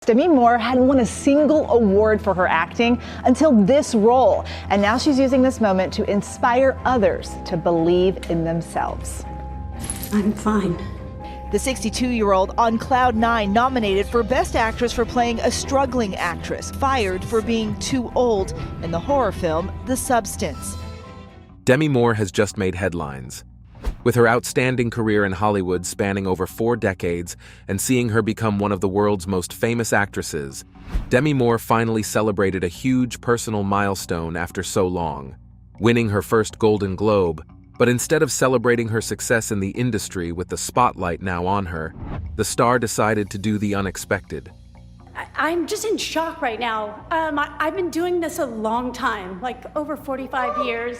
Demi Moore hadn't won a single award for her acting until this role, and now she's using this moment to inspire others to believe in themselves. I'm fine. The 62-year-old on Cloud 9 nominated for Best Actress for playing a struggling actress, fired for being too old in the horror film The Substance. Demi Moore has just made headlines. With her outstanding career in Hollywood spanning over 4 decades and seeing her become one of the world's most famous actresses, Demi Moore finally celebrated a huge personal milestone after so long, winning her first Golden Globe. But instead of celebrating her success in the industry with the spotlight now on her, the star decided to do the unexpected. I'm just in shock right now. I've been doing this a long time, like over 45 years,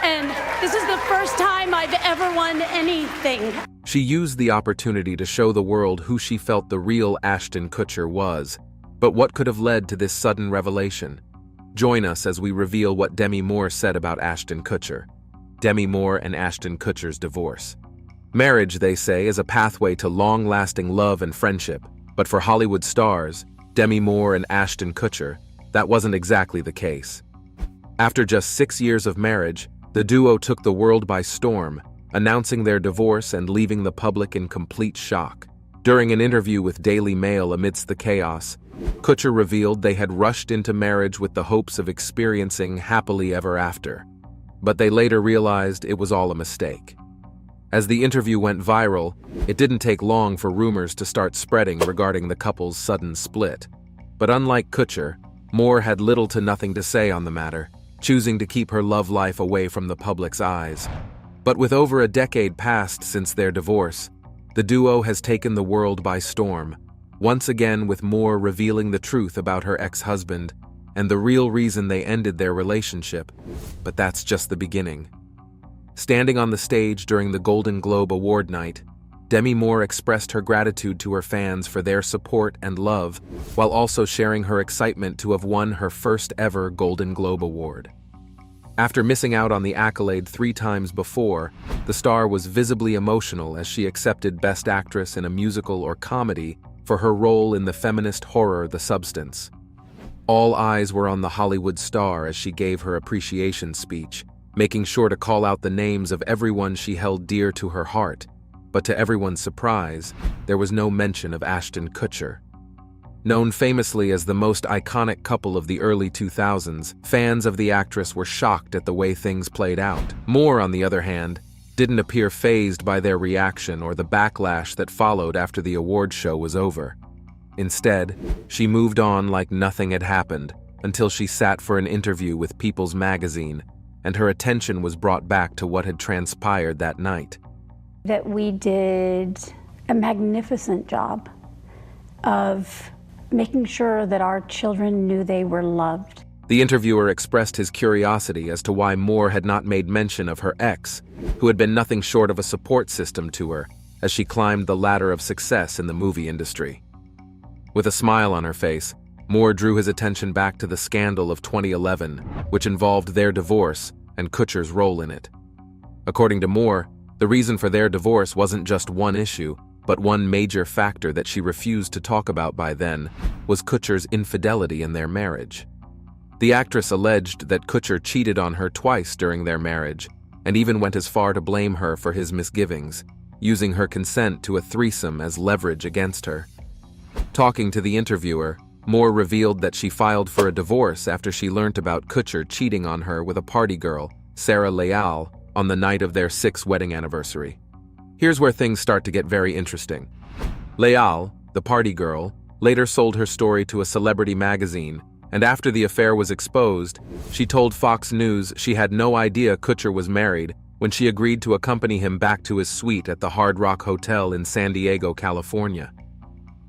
and this is the first time I've ever won anything. She used the opportunity to show the world who she felt the real Ashton Kutcher was. But what could have led to this sudden revelation? Join us as we reveal what Demi Moore said about Ashton Kutcher. Demi Moore and Ashton Kutcher's divorce. Marriage, they say, is a pathway to long-lasting love and friendship. But for Hollywood stars, Demi Moore and Ashton Kutcher, that wasn't exactly the case. After just 6 years of marriage, the duo took the world by storm, announcing their divorce and leaving the public in complete shock. During an interview with Daily Mail amidst the chaos, Kutcher revealed they had rushed into marriage with the hopes of experiencing happily ever after. But they later realized it was all a mistake. As the interview went viral, it didn't take long for rumors to start spreading regarding the couple's sudden split. But unlike Kutcher, Moore had little to nothing to say on the matter, choosing to keep her love life away from the public's eyes. But with over a decade passed since their divorce, the duo has taken the world by storm, once again with Moore revealing the truth about her ex-husband and the real reason they ended their relationship. But that's just the beginning. Standing on the stage during the Golden Globe Award night, Demi Moore expressed her gratitude to her fans for their support and love, while also sharing her excitement to have won her first ever Golden Globe Award. After missing out on the accolade 3 times before, the star was visibly emotional as she accepted Best Actress in a musical or comedy for her role in the feminist horror The Substance. All eyes were on the Hollywood star as she gave her appreciation speech, making sure to call out the names of everyone she held dear to her heart. But to everyone's surprise, there was no mention of Ashton Kutcher. Known famously as the most iconic couple of the early 2000s, fans of the actress were shocked at the way things played out. Moore, on the other hand, didn't appear fazed by their reaction or the backlash that followed after the award show was over. Instead, she moved on like nothing had happened until she sat for an interview with People's Magazine, and her attention was brought back to what had transpired that night. That we did a magnificent job of making sure that our children knew they were loved. The interviewer expressed his curiosity as to why Moore had not made mention of her ex, who had been nothing short of a support system to her as she climbed the ladder of success in the movie industry. With a smile on her face, Moore drew his attention back to the scandal of 2011, which involved their divorce and Kutcher's role in it. According to Moore, the reason for their divorce wasn't just one issue, but one major factor that she refused to talk about by then was Kutcher's infidelity in their marriage. The actress alleged that Kutcher cheated on her twice during their marriage, and even went as far to blame her for his misgivings, using her consent to a threesome as leverage against her. Talking to the interviewer, Moore revealed that she filed for a divorce after she learnt about Kutcher cheating on her with a party girl, Sarah Leal, on the night of their 6th wedding anniversary. Here's where things start to get very interesting. Leal, the party girl, later sold her story to a celebrity magazine, and after the affair was exposed, she told Fox News she had no idea Kutcher was married when she agreed to accompany him back to his suite at the Hard Rock Hotel in San Diego, California.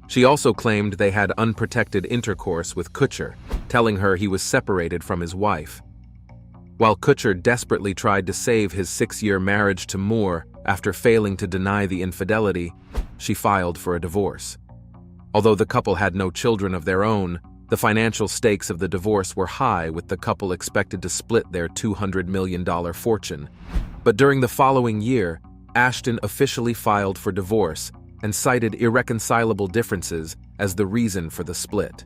She also claimed they had unprotected intercourse with Kutcher, telling her he was separated from his wife. While Kutcher desperately tried to save his 6-year marriage to Moore after failing to deny the infidelity, she filed for a divorce. Although the couple had no children of their own, the financial stakes of the divorce were high, with the couple expected to split their $200 million fortune. But during the following year, Ashton officially filed for divorce and cited irreconcilable differences as the reason for the split.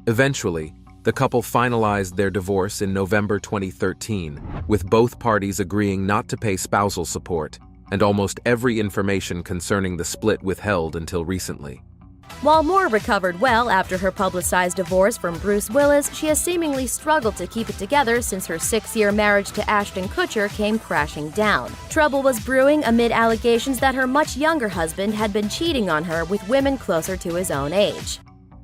Eventually, the couple finalized their divorce in November 2013, with both parties agreeing not to pay spousal support, and almost every information concerning the split withheld until recently. While Moore recovered well after her publicized divorce from Bruce Willis, she has seemingly struggled to keep it together since her 6-year marriage to Ashton Kutcher came crashing down. Trouble was brewing amid allegations that her much younger husband had been cheating on her with women closer to his own age.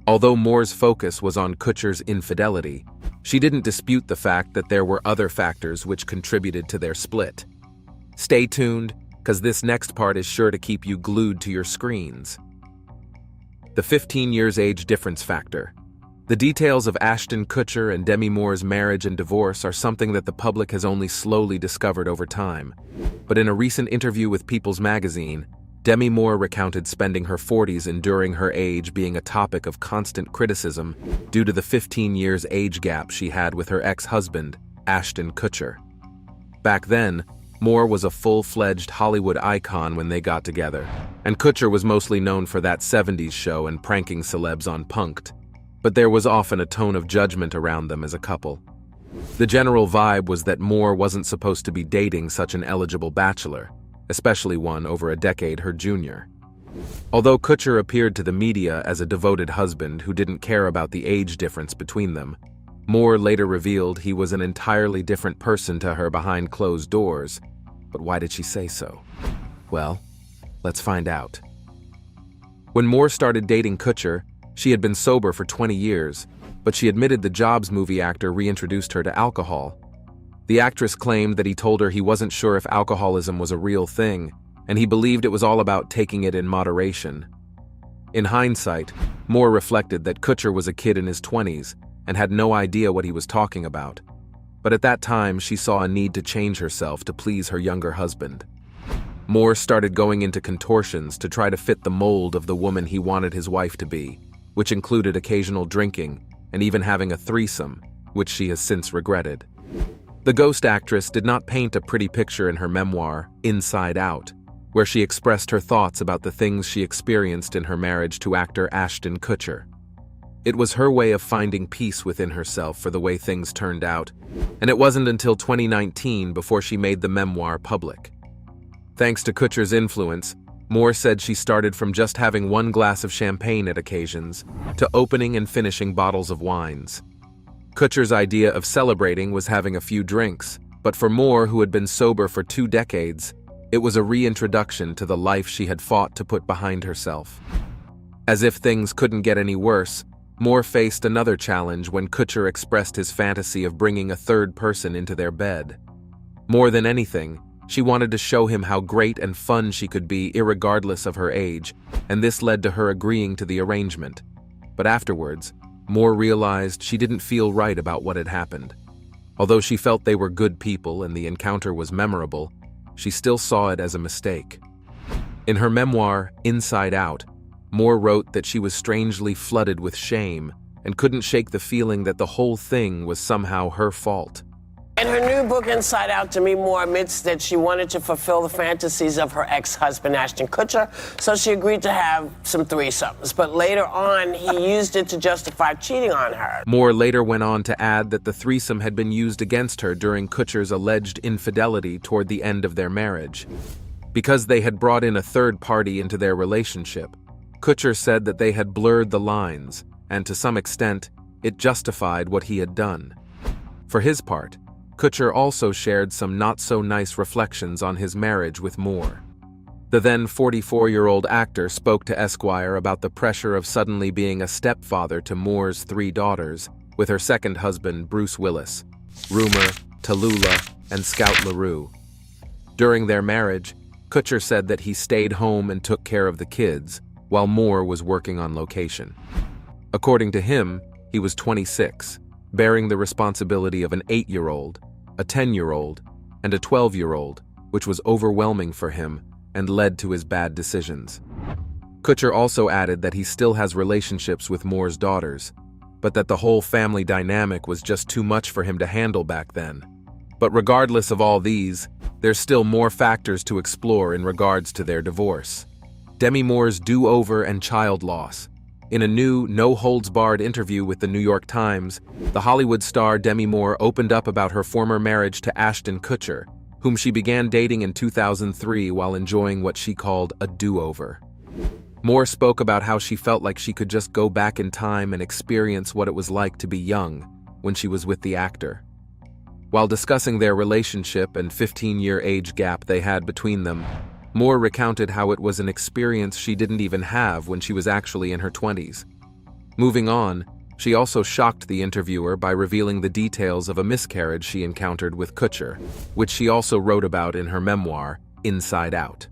Although Moore's focus was on Kutcher's infidelity, she didn't dispute the fact that there were other factors which contributed to their split. Stay tuned, because this next part is sure to keep you glued to your screens. The 15 years age difference factor. The details of Ashton Kutcher and Demi Moore's marriage and divorce are something that the public has only slowly discovered over time. But in a recent interview with People's Magazine, Demi Moore recounted spending her 40s enduring her age being a topic of constant criticism due to the 15 years age gap she had with her ex-husband, Ashton Kutcher. Back then, Moore was a full-fledged Hollywood icon when they got together, and Kutcher was mostly known for that 70s show and pranking celebs on Punk'd, but there was often a tone of judgment around them as a couple. The general vibe was that Moore wasn't supposed to be dating such an eligible bachelor, especially one over a decade her junior. Although Kutcher appeared to the media as a devoted husband who didn't care about the age difference between them, Moore later revealed he was an entirely different person to her behind closed doors. But why did she say so? Well, let's find out. When Moore started dating Kutcher, she had been sober for 20 years, but she admitted the Jobs movie actor reintroduced her to alcohol. The actress claimed that he told her he wasn't sure if alcoholism was a real thing, and he believed it was all about taking it in moderation. In hindsight, Moore reflected that Kutcher was a kid in his 20s and had no idea what he was talking about. But at that time, she saw a need to change herself to please her younger husband. Moore started going into contortions to try to fit the mold of the woman he wanted his wife to be, which included occasional drinking and even having a threesome, which she has since regretted. The ghost actress did not paint a pretty picture in her memoir, Inside Out, where she expressed her thoughts about the things she experienced in her marriage to actor Ashton Kutcher. It was her way of finding peace within herself for the way things turned out, and it wasn't until 2019 before she made the memoir public. Thanks to Kutcher's influence, Moore said she started from just having one glass of champagne at occasions to opening and finishing bottles of wines. Kutcher's idea of celebrating was having a few drinks, but for Moore, who had been sober for 2 decades, it was a reintroduction to the life she had fought to put behind herself. As if things couldn't get any worse, Moore faced another challenge when Kutcher expressed his fantasy of bringing a third person into their bed. More than anything, she wanted to show him how great and fun she could be irregardless of her age, and this led to her agreeing to the arrangement. But afterwards, Moore realized she didn't feel right about what had happened. Although she felt they were good people and the encounter was memorable, she still saw it as a mistake. In her memoir, Inside Out, Moore wrote that she was strangely flooded with shame and couldn't shake the feeling that the whole thing was somehow her fault. In her new book, Inside Out, Demi Moore admits that she wanted to fulfill the fantasies of her ex-husband, Ashton Kutcher, so she agreed to have some threesomes. But later on, he used it to justify cheating on her. Moore later went on to add that the threesome had been used against her during Kutcher's alleged infidelity toward the end of their marriage. Because they had brought in a third party into their relationship, Kutcher said that they had blurred the lines, and to some extent, it justified what he had done. For his part, Kutcher also shared some not-so-nice reflections on his marriage with Moore. The then 44-year-old actor spoke to Esquire about the pressure of suddenly being a stepfather to Moore's 3 daughters, with her second husband, Bruce Willis, Rumor, Tallulah, and Scout LaRue. During their marriage, Kutcher said that he stayed home and took care of the kids, while Moore was working on location. According to him, he was 26, bearing the responsibility of an 8-year-old, a 10-year-old, and a 12-year-old, which was overwhelming for him and led to his bad decisions. Kutcher also added that he still has relationships with Moore's daughters, but that the whole family dynamic was just too much for him to handle back then. But regardless of all these, there's still more factors to explore in regards to their divorce. Demi Moore's do-over and child loss. In a new, no-holds-barred interview with the New York Times, the Hollywood star Demi Moore opened up about her former marriage to Ashton Kutcher, whom she began dating in 2003 while enjoying what she called a do-over. Moore spoke about how she felt like she could just go back in time and experience what it was like to be young when she was with the actor. While discussing their relationship and 15-year age gap they had between them, Moore recounted how it was an experience she didn't even have when she was actually in her 20s. Moving on, she also shocked the interviewer by revealing the details of a miscarriage she encountered with Kutcher, which she also wrote about in her memoir, Inside Out.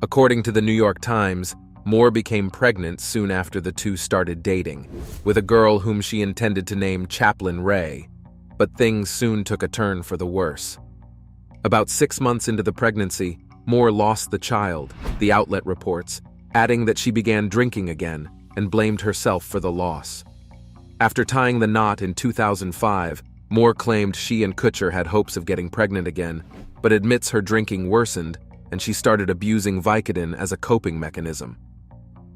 According to the New York Times, Moore became pregnant soon after the two started dating, with a girl whom she intended to name Chaplain Ray, but things soon took a turn for the worse. About 6 months into the pregnancy, Moore lost the child, the outlet reports, adding that she began drinking again and blamed herself for the loss. After tying the knot in 2005, Moore claimed she and Kutcher had hopes of getting pregnant again, but admits her drinking worsened and she started abusing Vicodin as a coping mechanism.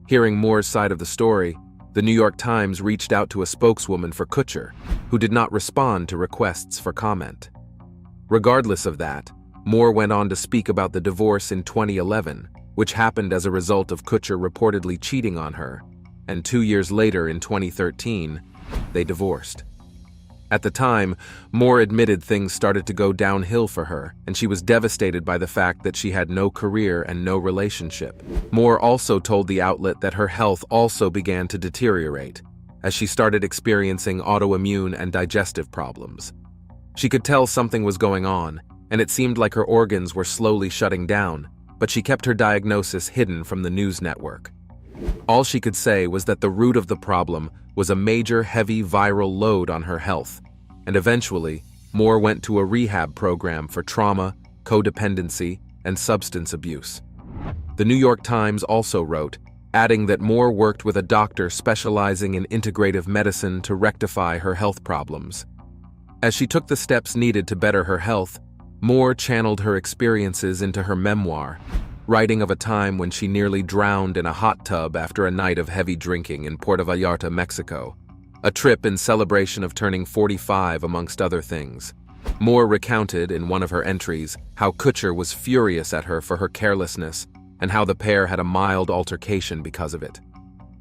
Hearing Moore's side of the story, the New York Times reached out to a spokeswoman for Kutcher, who did not respond to requests for comment. Regardless of that, Moore went on to speak about the divorce in 2011, which happened as a result of Kutcher reportedly cheating on her, and 2 years later in 2013, they divorced. At the time, Moore admitted things started to go downhill for her, and she was devastated by the fact that she had no career and no relationship. Moore also told the outlet that her health also began to deteriorate, as she started experiencing autoimmune and digestive problems. She could tell something was going on, and it seemed like her organs were slowly shutting down, but she kept her diagnosis hidden from the news network. All she could say was that the root of the problem was a major heavy viral load on her health, and eventually, Moore went to a rehab program for trauma, codependency, and substance abuse. The New York Times also wrote, adding that Moore worked with a doctor specializing in integrative medicine to rectify her health problems. As she took the steps needed to better her health, Moore channeled her experiences into her memoir, writing of a time when she nearly drowned in a hot tub after a night of heavy drinking in Puerto Vallarta, Mexico, a trip in celebration of turning 45 amongst other things. Moore recounted in one of her entries how Kutcher was furious at her for her carelessness and how the pair had a mild altercation because of it.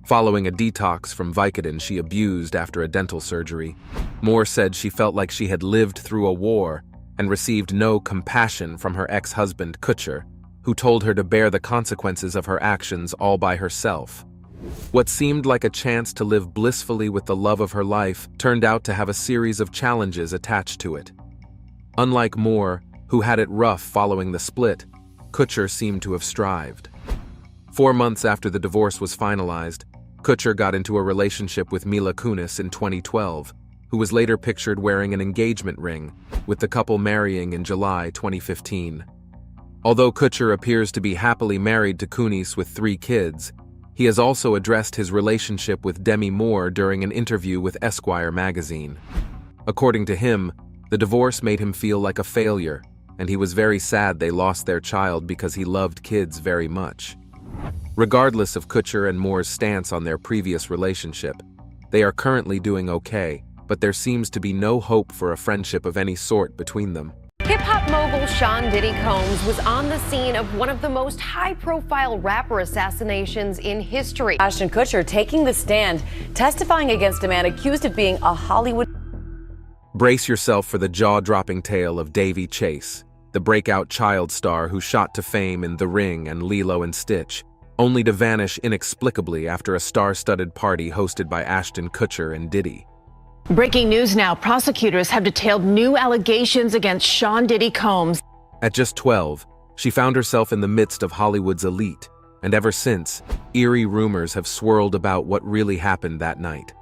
Following a detox from Vicodin she abused after a dental surgery, Moore said she felt like she had lived through a war and received no compassion from her ex-husband, Kutcher, who told her to bear the consequences of her actions all by herself. What seemed like a chance to live blissfully with the love of her life turned out to have a series of challenges attached to it. Unlike Moore, who had it rough following the split, Kutcher seemed to have strived. 4 months after the divorce was finalized, Kutcher got into a relationship with Mila Kunis in 2012, who was later pictured wearing an engagement ring, with the couple marrying in July 2015. Although Kutcher appears to be happily married to Kunis with 3 kids, he has also addressed his relationship with Demi Moore during an interview with Esquire magazine. According to him, the divorce made him feel like a failure, and he was very sad they lost their child because he loved kids very much. Regardless of Kutcher and Moore's stance on their previous relationship, they are currently doing okay, but there seems to be no hope for a friendship of any sort between them. Hip-hop mogul Sean Diddy Combs was on the scene of one of the most high-profile rapper assassinations in history. Ashton Kutcher taking the stand, testifying against a man accused of being a Hollywood... Brace yourself for the jaw-dropping tale of Daveigh Chase, the breakout child star who shot to fame in The Ring and Lilo and Stitch, only to vanish inexplicably after a star-studded party hosted by Ashton Kutcher and Diddy. Breaking news now, prosecutors have detailed new allegations against Sean Diddy Combs. At just 12, she found herself in the midst of Hollywood's elite, and ever since, eerie rumors have swirled about what really happened that night.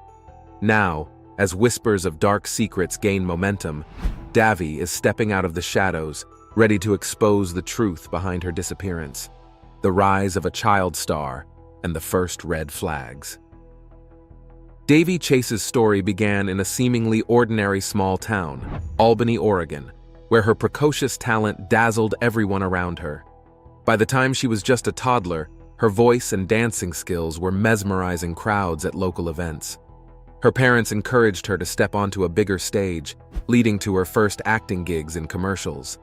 Now, as whispers of dark secrets gain momentum, Daveigh is stepping out of the shadows, ready to expose the truth behind her disappearance, the rise of a child star, and the first red flags. Daveigh Chase's story began in a seemingly ordinary small town, Albany, Oregon, where her precocious talent dazzled everyone around her. By the time she was just a toddler, her voice and dancing skills were mesmerizing crowds at local events. Her parents encouraged her to step onto a bigger stage, leading to her first acting gigs in commercials.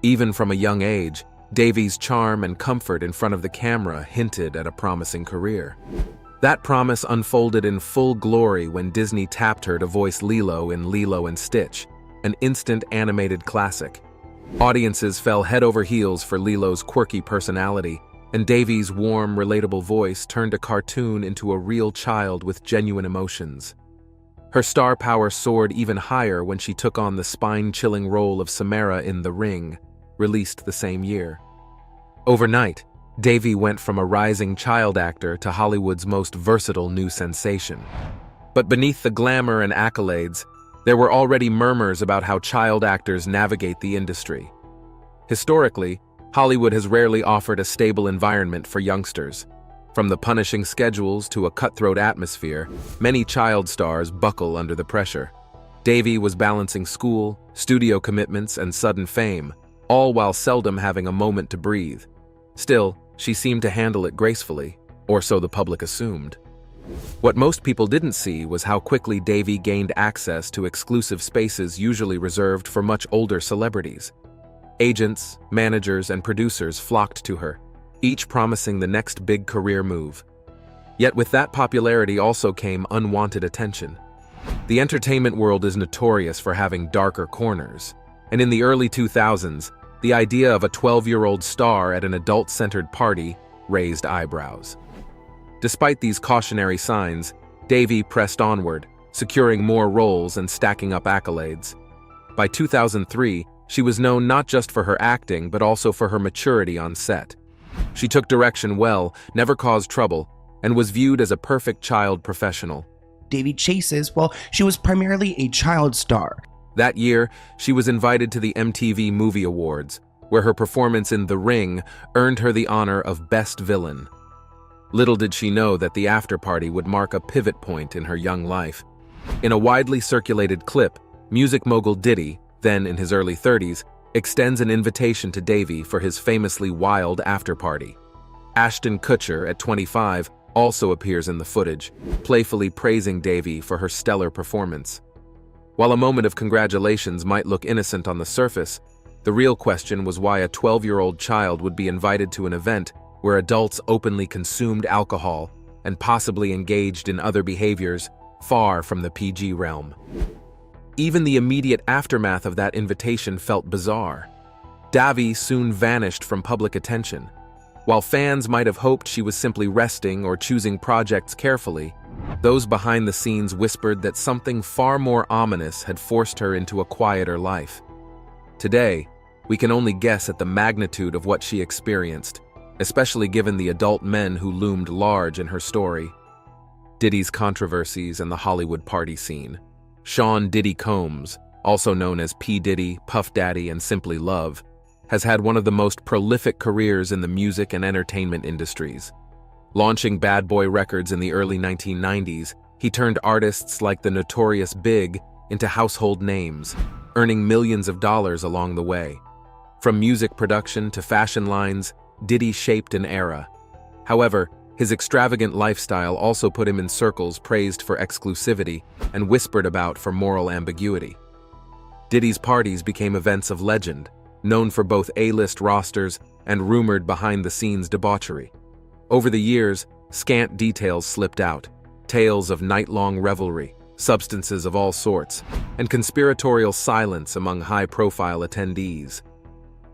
Even from a young age, Daveigh's charm and comfort in front of the camera hinted at a promising career. That promise unfolded in full glory when Disney tapped her to voice Lilo in Lilo and Stitch, an instant animated classic. Audiences fell head over heels for Lilo's quirky personality, and Daveig's warm, relatable voice turned a cartoon into a real child with genuine emotions. Her star power soared even higher when she took on the spine-chilling role of Samara in The Ring, released the same year. Overnight, Daveigh went from a rising child actor to Hollywood's most versatile new sensation. But beneath the glamour and accolades, there were already murmurs about how child actors navigate the industry. Historically, Hollywood has rarely offered a stable environment for youngsters. From the punishing schedules to a cutthroat atmosphere, many child stars buckle under the pressure. Daveigh was balancing school, studio commitments, and sudden fame, all while seldom having a moment to breathe. Still, she seemed to handle it gracefully, or so the public assumed. What most people didn't see was how quickly Daveigh gained access to exclusive spaces usually reserved for much older celebrities. Agents, managers, and producers flocked to her, each promising the next big career move. Yet with that popularity also came unwanted attention. The entertainment world is notorious for having darker corners, and in the early 2000s, the idea of a 12-year-old star at an adult-centered party raised eyebrows. Despite these cautionary signs, Daveigh pressed onward, securing more roles and stacking up accolades. By 2003, she was known not just for her acting but also for her maturity on set. She took direction well, never caused trouble, and was viewed as a perfect child professional. Daveigh chases, well, she was primarily a child star. That year, she was invited to the MTV Movie Awards, where her performance in The Ring earned her the honor of Best Villain. Little did she know that the after-party would mark a pivot point in her young life. In a widely circulated clip, music mogul Diddy, then in his early 30s, extends an invitation to Daveigh for his famously wild after-party. Ashton Kutcher, at 25, also appears in the footage, playfully praising Daveigh for her stellar performance. While a moment of congratulations might look innocent on the surface, the real question was why a 12-year-old child would be invited to an event where adults openly consumed alcohol and possibly engaged in other behaviors far from the PG realm. Even the immediate aftermath of that invitation felt bizarre. Daveigh soon vanished from public attention. While fans might have hoped she was simply resting or choosing projects carefully, those behind the scenes whispered that something far more ominous had forced her into a quieter life. Today, we can only guess at the magnitude of what she experienced, especially given the adult men who loomed large in her story. Diddy's controversies and the Hollywood party scene. Sean Diddy Combs, also known as P. Diddy, Puff Daddy, and simply Love, has had one of the most prolific careers in the music and entertainment industries. Launching Bad Boy Records in the early 1990s, he turned artists like the Notorious Big into household names, earning millions of dollars along the way. From music production to fashion lines, Diddy shaped an era. However, his extravagant lifestyle also put him in circles praised for exclusivity and whispered about for moral ambiguity. Diddy's parties became events of legend, known for both A-list rosters and rumored behind-the-scenes debauchery. Over the years, scant details slipped out, tales of night-long revelry, substances of all sorts, and conspiratorial silence among high-profile attendees.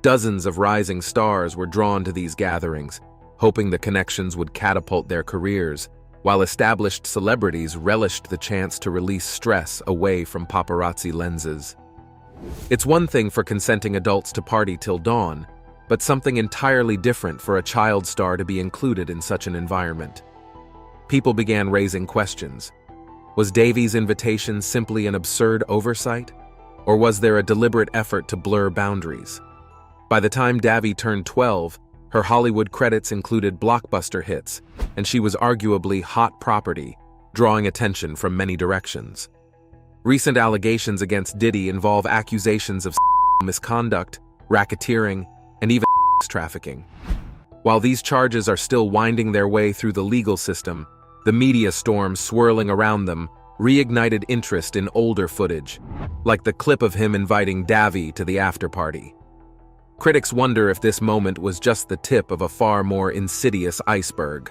Dozens of rising stars were drawn to these gatherings, hoping the connections would catapult their careers, while established celebrities relished the chance to release stress away from paparazzi lenses. It's one thing for consenting adults to party till dawn, but something entirely different for a child star to be included in such an environment. People began raising questions. Was Daveigh's invitation simply an absurd oversight? Or was there a deliberate effort to blur boundaries? By the time Daveigh turned 12, her Hollywood credits included blockbuster hits, and she was arguably hot property, drawing attention from many directions. Recent allegations against Diddy involve accusations of misconduct, racketeering, and even trafficking. While these charges are still winding their way through the legal system, the media storm swirling around them reignited interest in older footage, like the clip of him inviting Daveigh to the after-party. Critics wonder if this moment was just the tip of a far more insidious iceberg.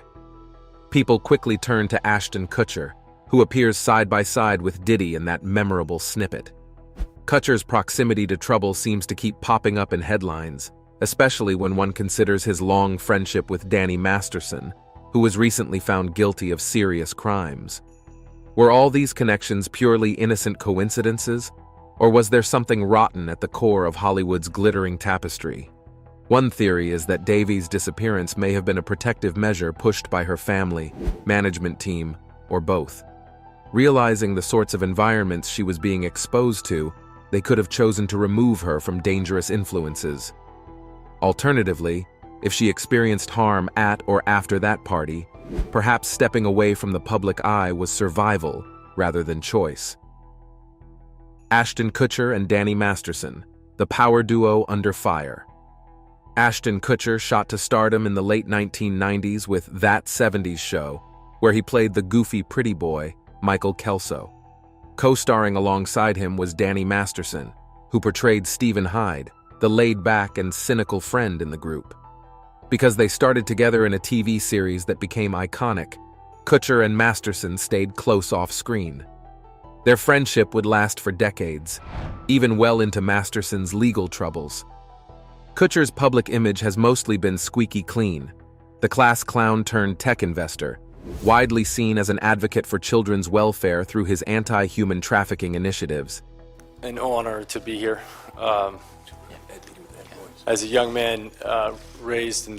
People quickly turn to Ashton Kutcher, who appears side by side with Diddy in that memorable snippet. Kutcher's proximity to trouble seems to keep popping up in headlines, especially when one considers his long friendship with Demi Masterson, who was recently found guilty of serious crimes. Were all these connections purely innocent coincidences, or was there something rotten at the core of Hollywood's glittering tapestry? One theory is that Daveigh's disappearance may have been a protective measure pushed by her family, management team, or both. Realizing the sorts of environments she was being exposed to, they could have chosen to remove her from dangerous influences. Alternatively, if she experienced harm at or after that party, perhaps stepping away from the public eye was survival rather than choice. Ashton Kutcher and Demi Masterson, the power duo under fire. Ashton Kutcher shot to stardom in the late 1990s with That 70s Show, where he played the goofy pretty boy, Michael Kelso. Co-starring alongside him was Demi Masterson, who portrayed Stephen Hyde, the laid-back and cynical friend in the group. Because they started together in a TV series that became iconic, Kutcher and Masterson stayed close off-screen. Their friendship would last for decades, even well into Masterson's legal troubles. Kutcher's public image has mostly been squeaky clean, the class clown turned tech investor, widely seen as an advocate for children's welfare through his anti-human trafficking initiatives. An honor to be here. As a young man raised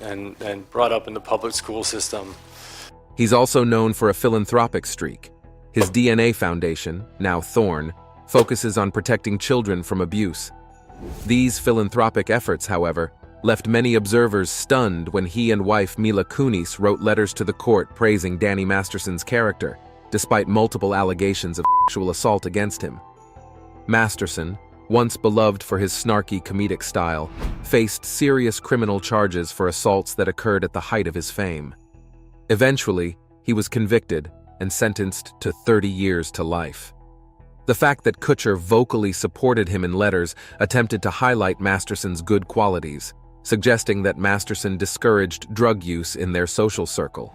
and brought up in the public school system. He's also known for a philanthropic streak. His DNA Foundation, now Thorn, focuses on protecting children from abuse. These philanthropic efforts, however, left many observers stunned when he and wife Mila Kunis wrote letters to the court praising Demi Masterson's character, despite multiple allegations of sexual assault against him. Masterson, once beloved for his snarky comedic style, faced serious criminal charges for assaults that occurred at the height of his fame. Eventually, he was convicted and sentenced to 30 years to life. The fact that Kutcher vocally supported him in letters attempted to highlight Masterson's good qualities, suggesting that Masterson discouraged drug use in their social circle.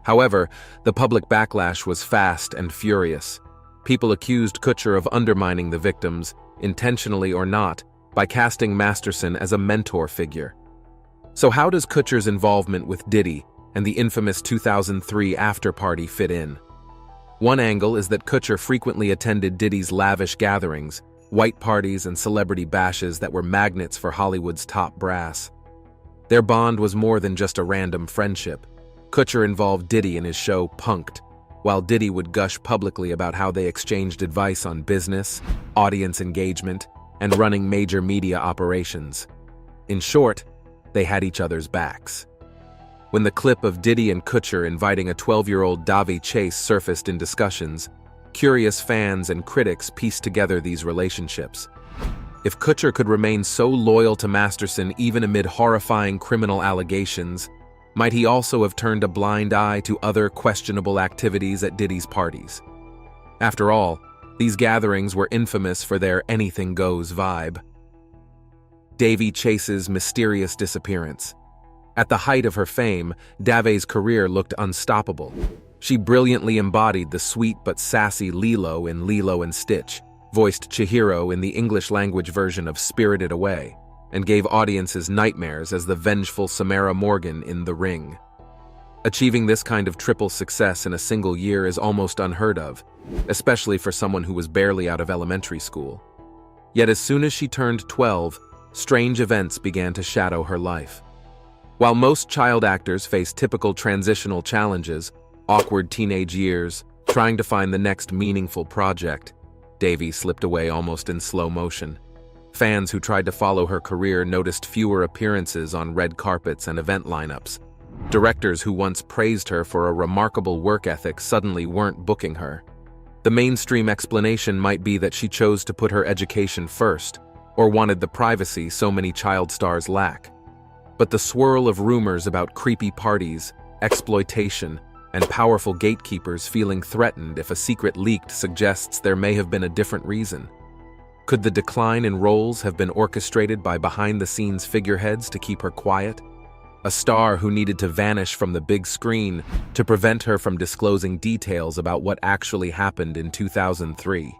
However, the public backlash was fast and furious. People accused Kutcher of undermining the victims, intentionally or not, by casting Masterson as a mentor figure. So how does Kutcher's involvement with Diddy and the infamous 2003 after-party fit in? One angle is that Kutcher frequently attended Diddy's lavish gatherings, white parties and celebrity bashes that were magnets for Hollywood's top brass. Their bond was more than just a random friendship. Kutcher involved Diddy in his show Punk'd, while Diddy would gush publicly about how they exchanged advice on business, audience engagement, and running major media operations. In short, they had each other's backs. When the clip of Diddy and Kutcher inviting a 12-year-old Daveigh Chase surfaced in discussions, curious fans and critics pieced together these relationships. If Kutcher could remain so loyal to Masterson even amid horrifying criminal allegations, might he also have turned a blind eye to other questionable activities at Diddy's parties? After all, these gatherings were infamous for their anything-goes vibe. Daveigh Chase's mysterious disappearance. At the height of her fame, Daveigh's career looked unstoppable. She brilliantly embodied the sweet but sassy Lilo in Lilo and Stitch, voiced Chihiro in the English-language version of Spirited Away, and gave audiences nightmares as the vengeful Samara Morgan in The Ring. Achieving this kind of triple success in a single year is almost unheard of, especially for someone who was barely out of elementary school. Yet as soon as she turned 12, strange events began to shadow her life. While most child actors face typical transitional challenges, awkward teenage years, trying to find the next meaningful project, Daveigh slipped away almost in slow motion. Fans who tried to follow her career noticed fewer appearances on red carpets and event lineups. Directors who once praised her for a remarkable work ethic suddenly weren't booking her. The mainstream explanation might be that she chose to put her education first, or wanted the privacy so many child stars lack. But the swirl of rumors about creepy parties, exploitation, and powerful gatekeepers feeling threatened if a secret leaked suggests there may have been a different reason. Could the decline in roles have been orchestrated by behind-the-scenes figureheads to keep her quiet? A star who needed to vanish from the big screen to prevent her from disclosing details about what actually happened in 2003.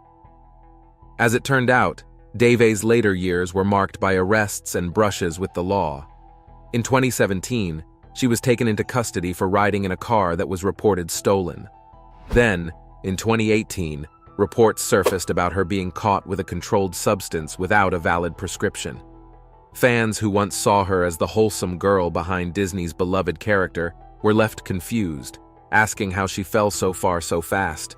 As it turned out, Daveigh's later years were marked by arrests and brushes with the law. In 2017, she was taken into custody for riding in a car that was reported stolen. Then, in 2018, reports surfaced about her being caught with a controlled substance without a valid prescription. Fans who once saw her as the wholesome girl behind Disney's beloved character were left confused, asking how she fell so far so fast.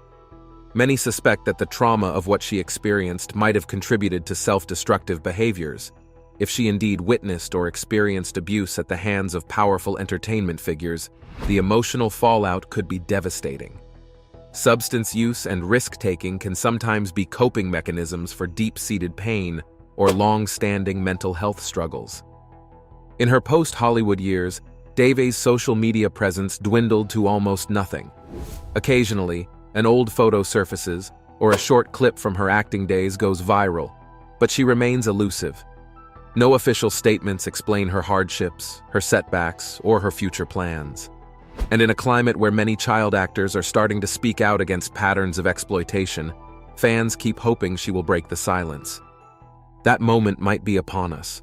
Many suspect that the trauma of what she experienced might have contributed to self-destructive behaviors. If she indeed witnessed or experienced abuse at the hands of powerful entertainment figures, the emotional fallout could be devastating. Substance use and risk-taking can sometimes be coping mechanisms for deep-seated pain or long-standing mental health struggles. In her post-Hollywood years, Daveigh's social media presence dwindled to almost nothing. Occasionally, an old photo surfaces, or a short clip from her acting days goes viral, but she remains elusive. No official statements explain her hardships, her setbacks, or her future plans. And in a climate where many child actors are starting to speak out against patterns of exploitation, fans keep hoping she will break the silence. That moment might be upon us.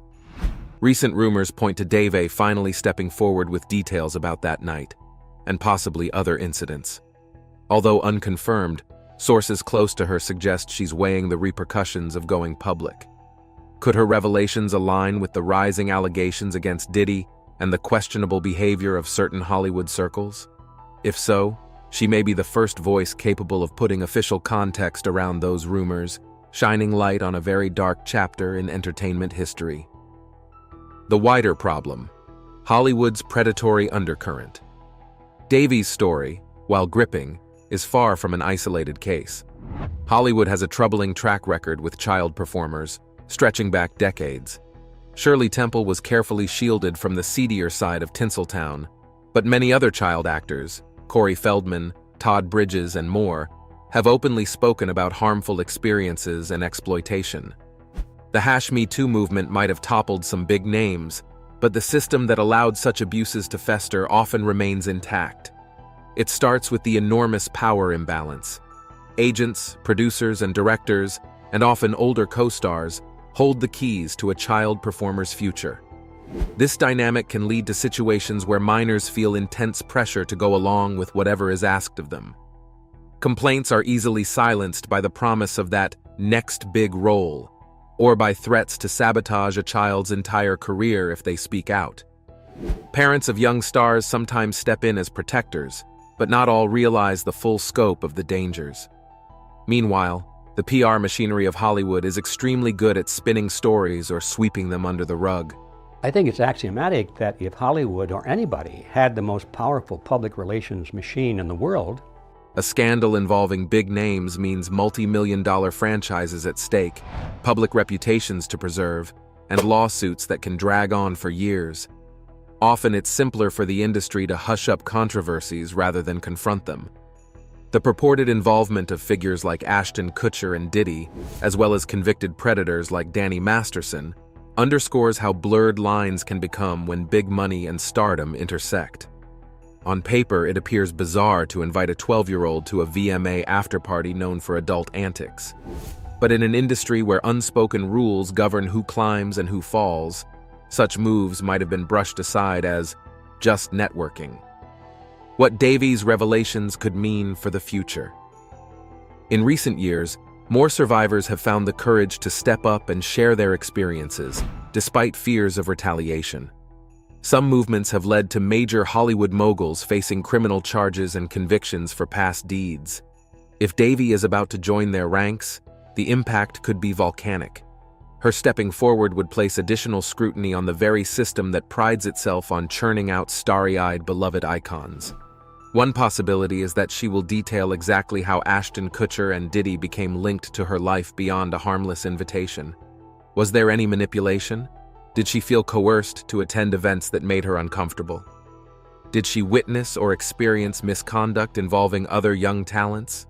Recent rumors point to Daveigh finally stepping forward with details about that night, and possibly other incidents. Although unconfirmed, sources close to her suggest she's weighing the repercussions of going public. Could her revelations align with the rising allegations against Diddy and the questionable behavior of certain Hollywood circles? If so, she may be the first voice capable of putting official context around those rumors, shining light on a very dark chapter in entertainment history. The wider problem: Hollywood's predatory undercurrent. Daveigh's story, while gripping, is far from an isolated case. Hollywood has a troubling track record with child performers, stretching back decades. Shirley Temple was carefully shielded from the seedier side of Tinseltown, but many other child actors, Corey Feldman, Todd Bridges, and more, have openly spoken about harmful experiences and exploitation. The #Me Too movement might have toppled some big names, but the system that allowed such abuses to fester often remains intact. It starts with the enormous power imbalance. Agents, producers, and directors, and often older co-stars, hold the keys to a child performer's future. This dynamic can lead to situations where minors feel intense pressure to go along with whatever is asked of them. Complaints are easily silenced by the promise of that next big role, or by threats to sabotage a child's entire career if they speak out. Parents of young stars sometimes step in as protectors, but not all realize the full scope of the dangers. Meanwhile, the PR machinery of Hollywood is extremely good at spinning stories or sweeping them under the rug. I think it's axiomatic that if Hollywood or anybody had the most powerful public relations machine in the world, a scandal involving big names means multi-million-dollar franchises at stake, public reputations to preserve, and lawsuits that can drag on for years. Often it's simpler for the industry to hush up controversies rather than confront them. The purported involvement of figures like Ashton Kutcher and Diddy, as well as convicted predators like Demi Moore, underscores how blurred lines can become when big money and stardom intersect. On paper, it appears bizarre to invite a 12-year-old to a VMA afterparty known for adult antics. But in an industry where unspoken rules govern who climbs and who falls, such moves might have been brushed aside as just networking. What Daveigh's revelations could mean for the future. In recent years, more survivors have found the courage to step up and share their experiences, despite fears of retaliation. Some movements have led to major Hollywood moguls facing criminal charges and convictions for past deeds. If Daveigh is about to join their ranks, the impact could be volcanic. Her stepping forward would place additional scrutiny on the very system that prides itself on churning out starry-eyed beloved icons. One possibility is that she will detail exactly how Ashton Kutcher and Diddy became linked to her life beyond a harmless invitation. Was there any manipulation? Did she feel coerced to attend events that made her uncomfortable? Did she witness or experience misconduct involving other young talents?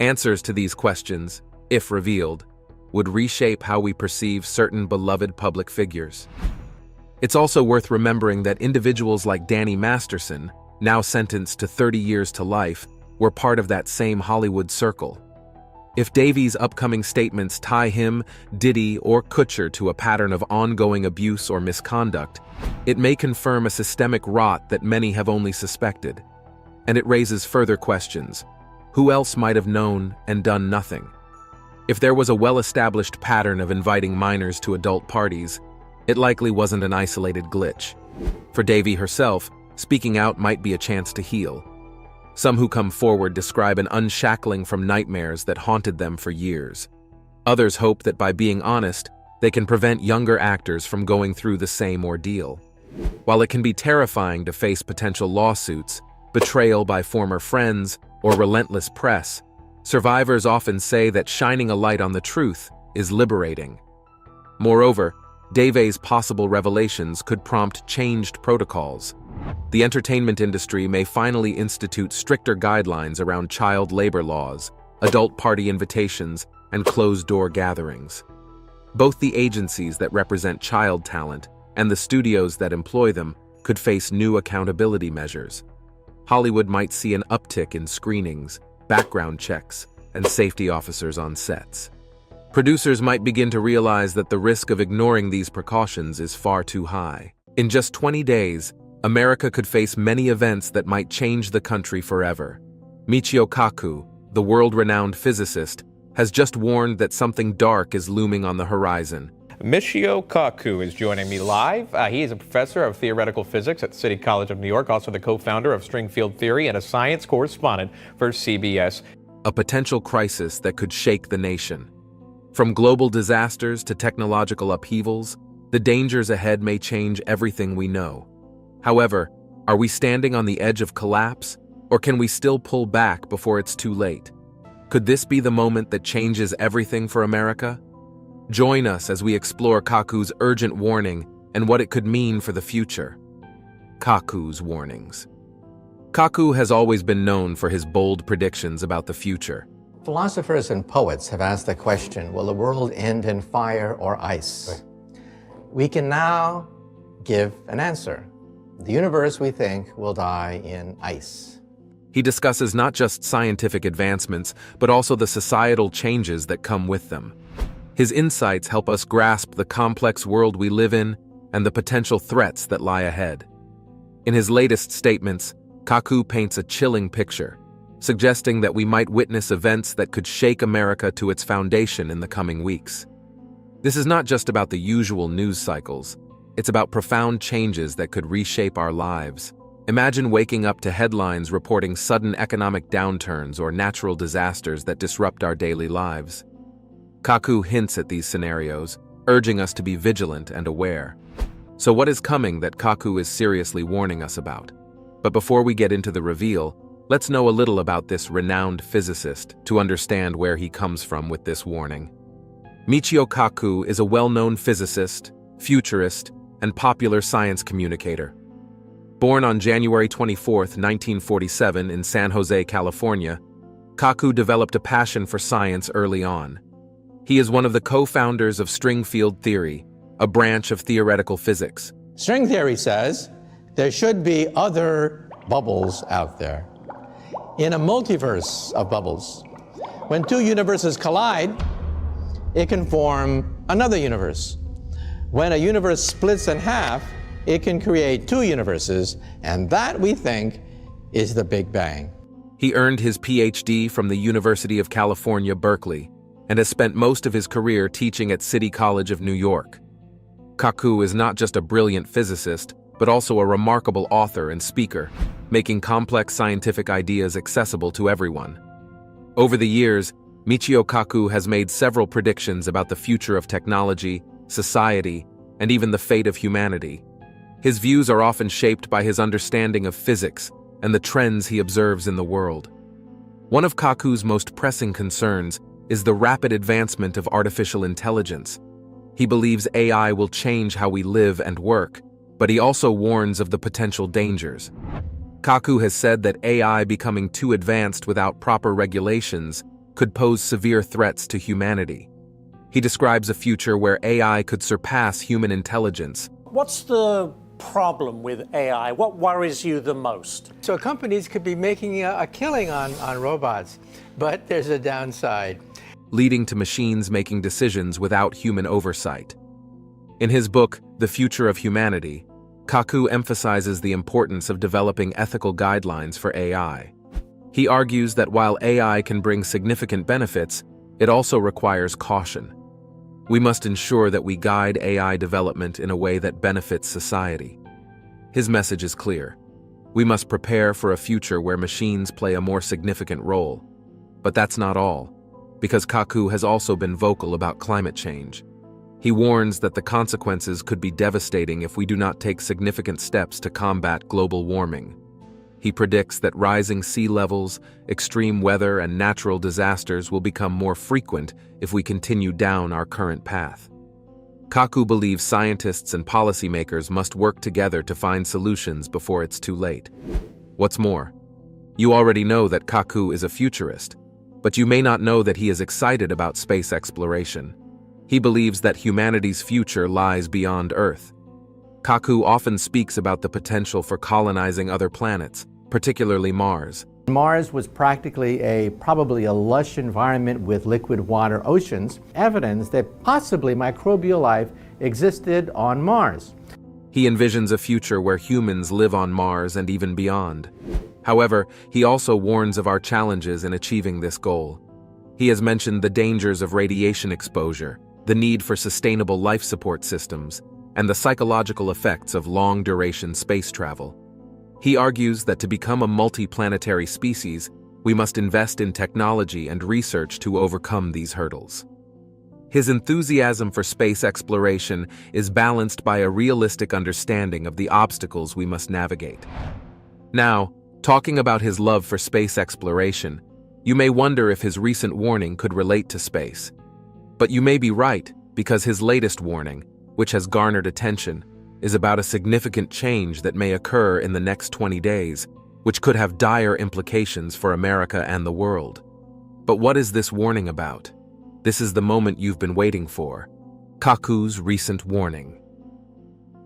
Answers to these questions, if revealed, would reshape how we perceive certain beloved public figures. It's also worth remembering that individuals like Demi Masterson, now sentenced to 30 years to life, were part of that same Hollywood circle. If Daveigh's upcoming statements tie him, Diddy, or Kutcher to a pattern of ongoing abuse or misconduct, it may confirm a systemic rot that many have only suspected. And it raises further questions. Who else might have known and done nothing? If there was a well-established pattern of inviting minors to adult parties, it likely wasn't an isolated glitch. For Daveigh herself, speaking out might be a chance to heal. Some who come forward describe an unshackling from nightmares that haunted them for years. Others hope that by being honest, they can prevent younger actors from going through the same ordeal. While it can be terrifying to face potential lawsuits, betrayal by former friends, or relentless press, survivors often say that shining a light on the truth is liberating. Moreover, Daveigh's possible revelations could prompt changed protocols. The entertainment industry may finally institute stricter guidelines around child labor laws, adult party invitations, and closed-door gatherings. Both the agencies that represent child talent and the studios that employ them could face new accountability measures. Hollywood might see an uptick in screenings, background checks, and safety officers on sets. Producers might begin to realize that the risk of ignoring these precautions is far too high. In just 20 days, America could face many events that might change the country forever. Michio Kaku, the world-renowned physicist, has just warned that something dark is looming on the horizon. Michio Kaku is joining me live. He is a professor of theoretical physics at City College of New York, also the co-founder of string field theory and a science correspondent for CBS. A potential crisis that could shake the nation. From global disasters to technological upheavals, the dangers ahead may change everything we know. However, are we standing on the edge of collapse, or can we still pull back before it's too late? Could this be the moment that changes everything for America? Join us as we explore Kaku's urgent warning and what it could mean for the future. Kaku's warnings. Kaku has always been known for his bold predictions about the future. Philosophers and poets have asked the question, will the world end in fire or ice? Right. We can now give an answer. The universe, we think, will die in ice. He discusses not just scientific advancements, but also the societal changes that come with them. His insights help us grasp the complex world we live in and the potential threats that lie ahead. In his latest statements, Kaku paints a chilling picture, suggesting that we might witness events that could shake America to its foundation in the coming weeks. This is not just about the usual news cycles. It's about profound changes that could reshape our lives. Imagine waking up to headlines reporting sudden economic downturns or natural disasters that disrupt our daily lives. Kaku hints at these scenarios, urging us to be vigilant and aware. So what is coming that Kaku is seriously warning us about? But before we get into the reveal, let's know a little about this renowned physicist to understand where he comes from with this warning. Michio Kaku is a well-known physicist, futurist, and popular science communicator. Born on January 24, 1947 in San Jose, California, Kaku developed a passion for science early on. He is one of the co-founders of string field theory, a branch of theoretical physics. String theory says there should be other bubbles out there. In a multiverse of bubbles, when two universes collide, it can form another universe. When a universe splits in half, it can create two universes, and that, we think, is the Big Bang. He earned his PhD from the University of California, Berkeley, and has spent most of his career teaching at City College of New York. Kaku is not just a brilliant physicist, but also a remarkable author and speaker, making complex scientific ideas accessible to everyone. Over the years, Michio Kaku has made several predictions about the future of technology, society, and even the fate of humanity. His views are often shaped by his understanding of physics and the trends he observes in the world. One of Kaku's most pressing concerns is the rapid advancement of artificial intelligence. He believes AI will change how we live and work, but he also warns of the potential dangers. Kaku has said that AI becoming too advanced without proper regulations could pose severe threats to humanity. He describes a future where AI could surpass human intelligence. What's the problem with AI? What worries you the most? So companies could be making a killing on robots, but there's a downside. Leading to machines making decisions without human oversight. In his book, The Future of Humanity, Kaku emphasizes the importance of developing ethical guidelines for AI. He argues that while AI can bring significant benefits, it also requires caution. We must ensure that we guide AI development in a way that benefits society. His message is clear. We must prepare for a future where machines play a more significant role. But that's not all, because Kaku has also been vocal about climate change. He warns that the consequences could be devastating if we do not take significant steps to combat global warming. He predicts that rising sea levels, extreme weather, and natural disasters will become more frequent if we continue down our current path. Kaku believes scientists and policymakers must work together to find solutions before it's too late. What's more, you already know that Kaku is a futurist, but you may not know that he is excited about space exploration. He believes that humanity's future lies beyond Earth. Kaku often speaks about the potential for colonizing other planets, particularly Mars. Mars was practically probably a lush environment with liquid water oceans, evidence that possibly microbial life existed on Mars. He envisions a future where humans live on Mars and even beyond. However, he also warns of our challenges in achieving this goal. He has mentioned the dangers of radiation exposure, the need for sustainable life support systems, and the psychological effects of long-duration space travel. He argues that to become a multi-planetary species, we must invest in technology and research to overcome these hurdles. His enthusiasm for space exploration is balanced by a realistic understanding of the obstacles we must navigate. Now, talking about his love for space exploration, you may wonder if his recent warning could relate to space. But you may be right, because his latest warning, which has garnered attention, is about a significant change that may occur in the next 20 days, which could have dire implications for America and the world. But what is this warning about? This is the moment you've been waiting for. Kaku's recent warning.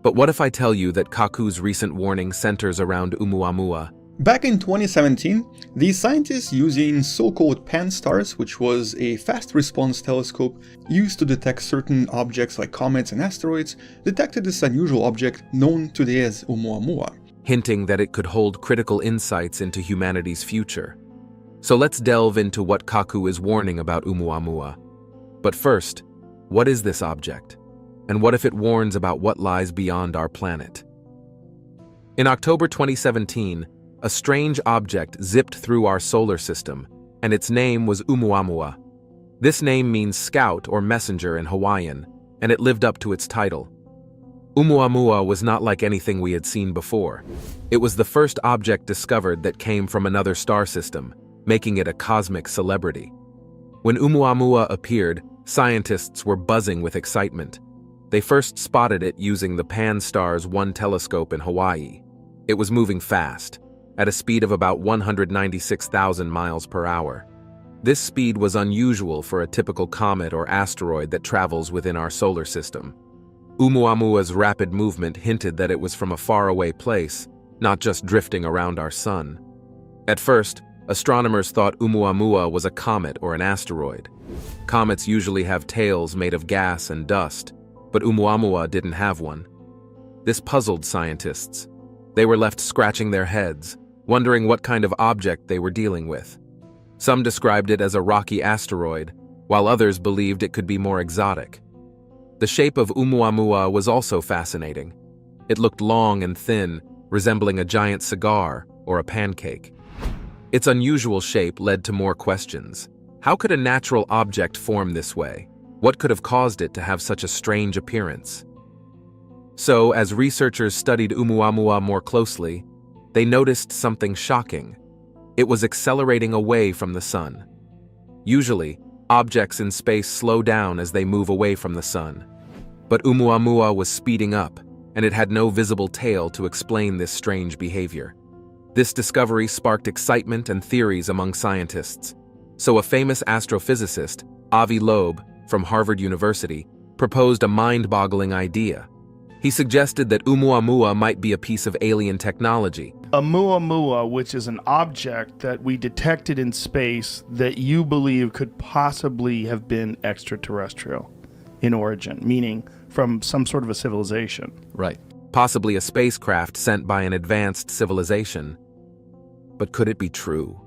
But what if I tell you that Kaku's recent warning centers around Oumuamua? Back in 2017, these scientists using so-called PAN stars, which was a fast-response telescope used to detect certain objects like comets and asteroids, detected this unusual object known today as Oumuamua, hinting that it could hold critical insights into humanity's future. So let's delve into what Kaku is warning about Oumuamua. But first, what is this object? And what if it warns about what lies beyond our planet? In October 2017, a strange object zipped through our solar system, and its name was Oumuamua. This name means scout or messenger in Hawaiian, and it lived up to its title. Oumuamua was not like anything we had seen before. It was the first object discovered that came from another star system, making it a cosmic celebrity. When Oumuamua appeared, scientists were buzzing with excitement. They first spotted it using the Pan-STARRS 1 telescope in Hawaii. It was moving fast, at a speed of about 196,000 miles per hour. This speed was unusual for a typical comet or asteroid that travels within our solar system. Oumuamua's rapid movement hinted that it was from a faraway place, not just drifting around our sun. At first, astronomers thought Oumuamua was a comet or an asteroid. Comets usually have tails made of gas and dust, but Oumuamua didn't have one. This puzzled scientists. They were left scratching their heads, wondering what kind of object they were dealing with. Some described it as a rocky asteroid, while others believed it could be more exotic. The shape of Oumuamua was also fascinating. It looked long and thin, resembling a giant cigar or a pancake. Its unusual shape led to more questions. How could a natural object form this way? What could have caused it to have such a strange appearance? So, as researchers studied Oumuamua more closely, they noticed something shocking. It was accelerating away from the sun. Usually, objects in space slow down as they move away from the sun. But Oumuamua was speeding up, and it had no visible tail to explain this strange behavior. This discovery sparked excitement and theories among scientists. So a famous astrophysicist, Avi Loeb, from Harvard University, proposed a mind-boggling idea. He suggested that Oumuamua might be a piece of alien technology. Oumuamua, which is an object that we detected in space that you believe could possibly have been extraterrestrial in origin, meaning from some sort of a civilization. Right. Possibly a spacecraft sent by an advanced civilization. But could it be true?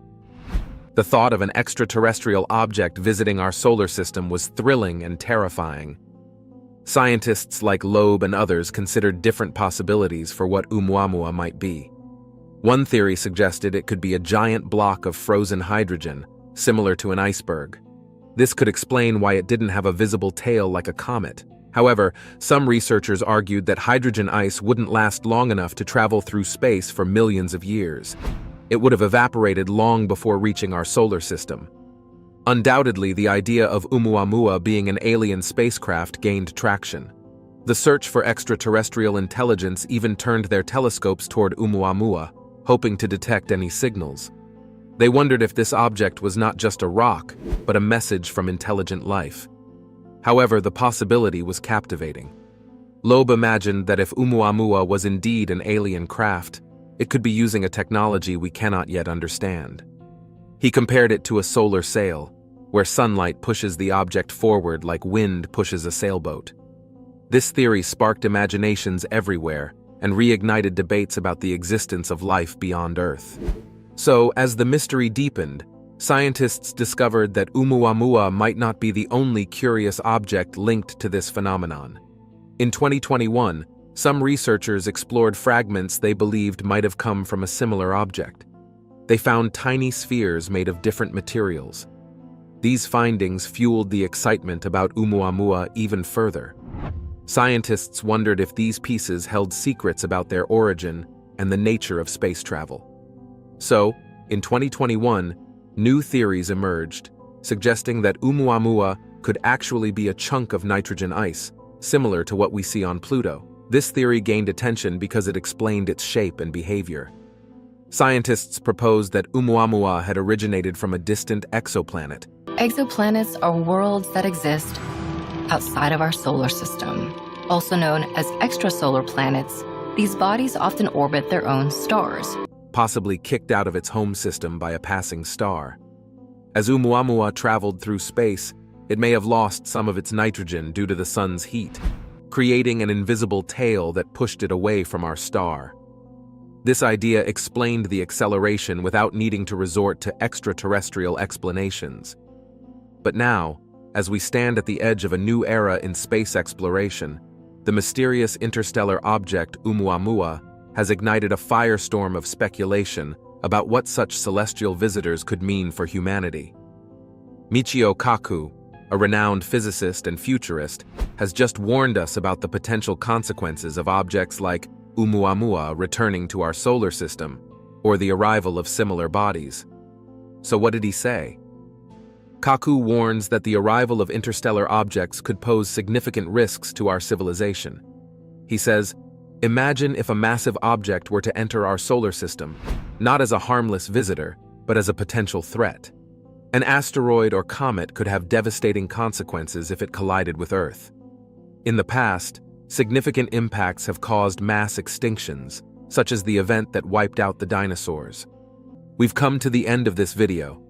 The thought of an extraterrestrial object visiting our solar system was thrilling and terrifying. Scientists like Loeb and others considered different possibilities for what Oumuamua might be. One theory suggested it could be a giant block of frozen hydrogen, similar to an iceberg. This could explain why it didn't have a visible tail like a comet. However, some researchers argued that hydrogen ice wouldn't last long enough to travel through space for millions of years. It would have evaporated long before reaching our solar system. Undoubtedly, the idea of Oumuamua being an alien spacecraft gained traction. The search for extraterrestrial intelligence even turned their telescopes toward Oumuamua, hoping to detect any signals. They wondered if this object was not just a rock, but a message from intelligent life. However, the possibility was captivating. Loeb imagined that if Oumuamua was indeed an alien craft, it could be using a technology we cannot yet understand. He compared it to a solar sail, where sunlight pushes the object forward like wind pushes a sailboat. This theory sparked imaginations everywhere and reignited debates about the existence of life beyond Earth. So, as the mystery deepened, scientists discovered that Oumuamua might not be the only curious object linked to this phenomenon. In 2021, some researchers explored fragments they believed might have come from a similar object. They found tiny spheres made of different materials. These findings fueled the excitement about Oumuamua even further. Scientists wondered if these pieces held secrets about their origin and the nature of space travel. So, in 2021, new theories emerged, suggesting that Oumuamua could actually be a chunk of nitrogen ice, similar to what we see on Pluto. This theory gained attention because it explained its shape and behavior. Scientists proposed that Oumuamua had originated from a distant exoplanet. Exoplanets are worlds that exist outside of our solar system. Also known as extrasolar planets, these bodies often orbit their own stars, Possibly kicked out of its home system by a passing star. As Oumuamua traveled through space, it may have lost some of its nitrogen due to the sun's heat, creating an invisible tail that pushed it away from our star. This idea explained the acceleration without needing to resort to extraterrestrial explanations. But now, as we stand at the edge of a new era in space exploration, the mysterious interstellar object Oumuamua has ignited a firestorm of speculation about what such celestial visitors could mean for humanity. Michio Kaku, a renowned physicist and futurist, has just warned us about the potential consequences of objects like Oumuamua returning to our solar system, or the arrival of similar bodies. So what did he say? Kaku warns that the arrival of interstellar objects could pose significant risks to our civilization. He says, "Imagine if a massive object were to enter our solar system, not as a harmless visitor, but as a potential threat. An asteroid or comet could have devastating consequences if it collided with Earth. In the past, significant impacts have caused mass extinctions, such as the event that wiped out the dinosaurs. We've come to the end of this video.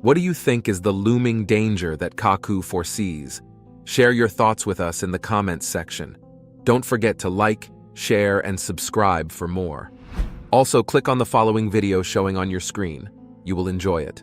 What do you think is the looming danger that Kaku foresees? Share your thoughts with us in the comments section. Don't forget to like, share, and subscribe for more. Also, click on the following video showing on your screen. You will enjoy it.